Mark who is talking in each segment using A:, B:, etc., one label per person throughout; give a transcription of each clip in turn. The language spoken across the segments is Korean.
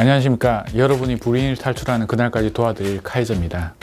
A: 안녕하십니까. 여러분이 불이익을 탈출하는 그날까지 도와드릴 카이저입니다.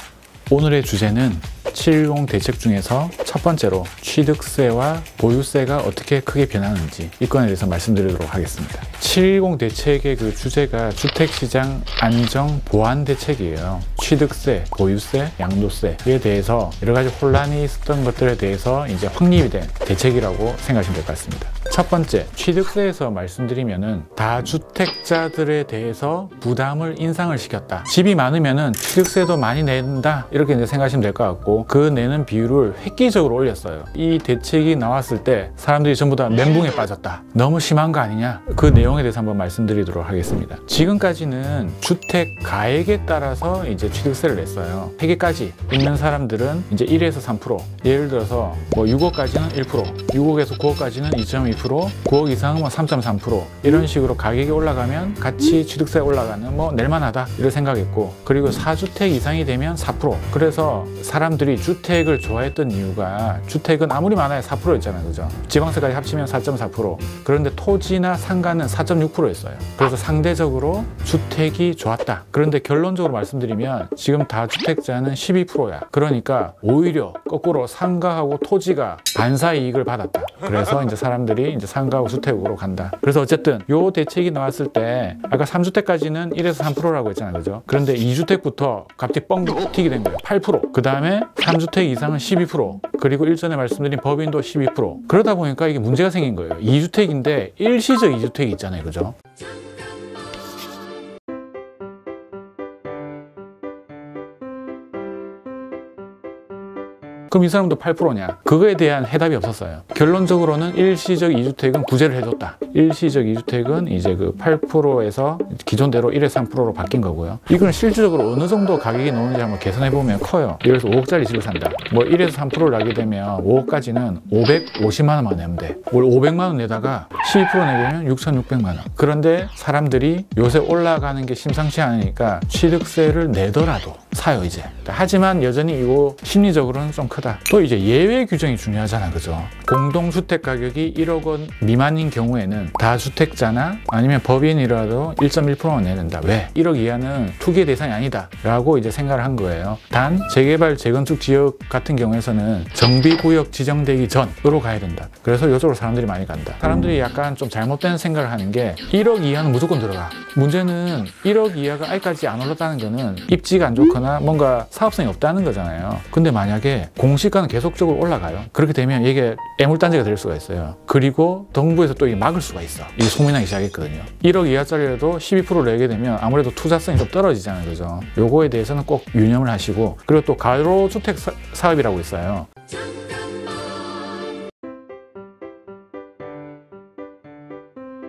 A: 오늘의 주제는 710 대책 중에서 첫 번째로 취득세와 보유세가 어떻게 크게 변하는지 이 건에 대해서 말씀드리도록 하겠습니다. 710 대책의 그 주제가 주택시장 안정 보완 대책이에요. 취득세, 보유세, 양도세에 대해서 여러 가지 혼란이 있었던 것들에 대해서 이제 확립이 된 대책이라고 생각하시면 될 것 같습니다. 첫 번째, 취득세에서 말씀드리면은 다주택자들에 대해서 부담을 인상을 시켰다. 집이 많으면은 취득세도 많이 낸다. 이렇게 이제 생각하시면 될 것 같고, 그 내는 비율을 획기적으로 올렸어요. 이 대책이 나왔을 때 사람들이 전부 다 멘붕에 빠졌다. 너무 심한 거 아니냐? 그 내용에 대해서 한번 말씀드리도록 하겠습니다. 지금까지는 주택 가액에 따라서 이제 취득세를 냈어요. 3개까지 있는 사람들은 이제 1에서 3%. 예를 들어서 뭐 6억까지는 1%, 6억에서 9억까지는 2.2%, 9억 이상은 뭐 3.3%. 이런 식으로 가격이 올라가면 같이 취득세 올라가는 뭐 낼만하다 이렇게 생각했고, 그리고 4주택 이상이 되면 4%. 그래서 사람들이 주택을 좋아했던 이유가, 주택은 아무리 많아야 4%였잖아요. 그죠? 지방세까지 합치면 4.4%. 그런데 토지나 상가는 4.6%였어요. 그래서 상대적으로 주택이 좋았다. 그런데 결론적으로 말씀드리면 지금 다주택자는 12%야. 그러니까 오히려 거꾸로 상가하고 토지가 반사 이익을 받았다. 그래서 이제 사람들이 이제 상가하고 주택으로 간다. 그래서 어쨌든 요 대책이 나왔을 때 아까 3주택까지는 1에서 3%라고 했잖아요. 그죠? 그런데 2주택부터 갑자기 뻥 튀게 된 거예요. 8%. 그 다음에 3주택 이상은 12%. 그리고 일전에 말씀드린 법인도 12%. 그러다 보니까 이게 문제가 생긴 거예요. 2주택인데 일시적 2주택이 있잖아요. 그죠? 그럼 이 사람도 8%냐? 그거에 대한 해답이 없었어요. 결론적으로는 일시적 2주택은 구제를 해줬다. 일시적 2주택은 이제 그 8%에서 기존대로 1에서 3%로 바뀐 거고요. 이건 실질적으로 어느 정도 가격이 나오는지 한번 계산해보면 커요. 예를 들어서 5억짜리 집을 산다. 뭐 1에서 3%를 나게 되면 5억까지는 550만 원만 내면 돼. 월 500만 원 내다가 12% 내면 6,600만 원. 그런데 사람들이 요새 올라가는 게 심상치 않으니까 취득세를 내더라도 사요, 이제. 하지만 여전히 이거 심리적으로는 좀 크다. 또 이제 예외 규정이 중요하잖아. 그죠? 공동주택 가격이 1억 원 미만인 경우에는 다주택자나 아니면 법인이라도 1.1%만 내야 된다. 왜? 1억 이하는 투기 대상이 아니다 라고 이제 생각을 한 거예요. 단 재개발 재건축 지역 같은 경우에서는 정비구역 지정되기 전으로 가야 된다. 그래서 이쪽으로 사람들이 많이 간다. 사람들이 약간 좀 잘못된 생각을 하는 게 1억 이하는 무조건 들어가. 문제는 1억 이하가 아직까지 안 올랐다는 거는 입지가 안 좋거나 뭔가 사업성이 없다는 거잖아요. 근데 만약에 공시가는 계속적으로 올라가요. 그렇게 되면 이게 애물단지가 될 수가 있어요. 그리고 정부에서 또 이게 막을 수가 있어. 이게 소문나기 시작했거든요. 1억 이하짜리라도 12% 내게 되면 아무래도 투자성이 좀 떨어지잖아요. 그죠? 요거에 대해서는 꼭 유념을 하시고, 그리고 또 가로주택 사업이라고 있어요.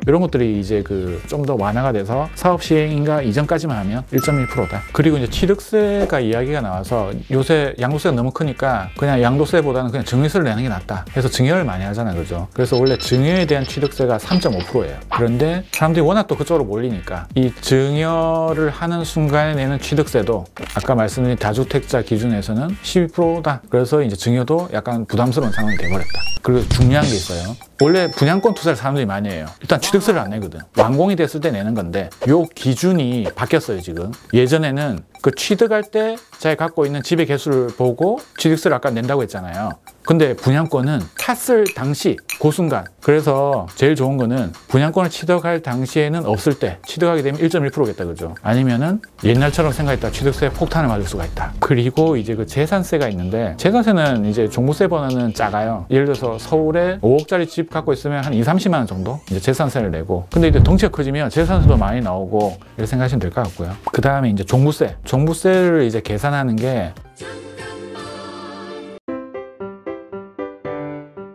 A: 이런 것들이 이제 그 좀 더 완화가 돼서 사업 시행인가 이전까지만 하면 1.1%다. 그리고 이제 취득세가 이야기가 나와서 요새 양도세가 너무 크니까 그냥 양도세보다는 그냥 증여세를 내는 게 낫다 해서 증여를 많이 하잖아요. 그죠? 그래서 원래 증여에 대한 취득세가 3.5%예요. 그런데 사람들이 워낙 또 그쪽으로 몰리니까 이 증여를 하는 순간에 내는 취득세도 아까 말씀드린 다주택자 기준에서는 12%다. 그래서 이제 증여도 약간 부담스러운 상황이 돼버렸다. 그리고 중요한 게 있어요. 원래 분양권 투자를 사람들이 많이 해요. 일단 취득세를 안 내거든. 완공이 됐을 때 내는 건데 요 기준이 바뀌었어요. 지금 예전에는 그 취득할 때 자기 갖고 있는 집의 개수를 보고 취득세를 아까 낸다고 했잖아요. 근데 분양권은 탔을 당시 그 순간, 그래서 제일 좋은 거는 분양권을 취득할 당시에는 없을 때 취득하게 되면 1.1%겠다. 그죠? 아니면은 옛날처럼 생각했다 취득세 폭탄을 맞을 수가 있다. 그리고 이제 그 재산세가 있는데, 재산세는 이제 종부세보다는 작아요. 예를 들어서 서울에 5억짜리 집 갖고 있으면 한 2, 30만 원 정도 이제 재산세를 내고, 근데 이제 덩치가 커지면 재산세도 많이 나오고 이렇게 생각하시면 될 것 같고요. 그 다음에 이제 종부세를 이제 계산하는 게,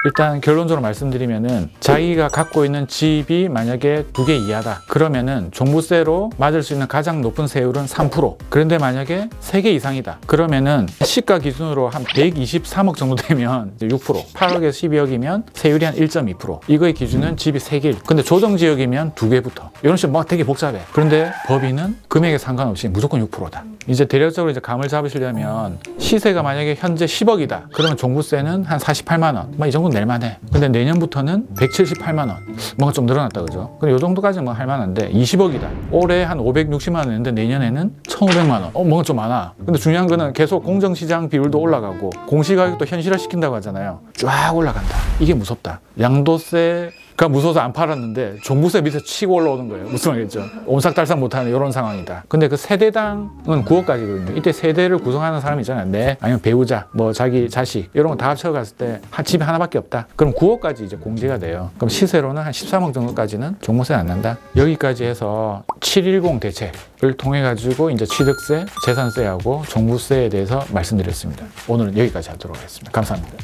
A: 일단 결론적으로 말씀드리면은 자기가 갖고 있는 집이 만약에 2개 이하다. 그러면은 종부세로 맞을 수 있는 가장 높은 세율은 3%. 그런데 만약에 3개 이상이다. 그러면은 시가 기준으로 한 123억 정도 되면 6%. 8억에서 12억이면 세율이 한 1.2%. 이거의 기준은 집이 3개. 근데 조정지역이면 2개부터. 이런 식으로 막 되게 복잡해. 그런데 법인은 금액에 상관없이 무조건 6%다. 이제 대략적으로 이제 감을 잡으시려면 시세가 만약에 현재 10억이다. 그러면 종부세는 한 48만 원. 막 이 정도 낼만해. 근데 내년부터는 178만 원. 뭔가 좀 늘어났다, 그죠? 근데 이 정도까지는 뭐 할만한데 20억이다. 올해 한 560만 원인데 내년에는 1,500만 원. 뭔가 좀 많아. 근데 중요한 거는 계속 공정시장 비율도 올라가고 공시가격도 현실화시킨다고 하잖아요. 쫙 올라간다. 이게 무섭다. 양도세가 무서워서 안 팔았는데 종부세 밑에 치고 올라오는 거예요. 무슨 말이겠죠? 옴삭달싹 못하는 이런 상황이다. 근데 그 세대당은 9억까지거든요. 이때 세대를 구성하는 사람이 있잖아요. 내 아니면 배우자, 뭐 자기 자식 이런 거 다 합쳐갔을 때 집이 하나밖에 없다. 그럼 9억까지 이제 공제가 돼요. 그럼 시세로는 한 13억 정도까지는 종부세 안 난다. 여기까지 해서 710 대책을 통해 가지고 이제 취득세, 재산세하고 종부세에 대해서 말씀드렸습니다. 오늘은 여기까지 하도록 하겠습니다. 감사합니다.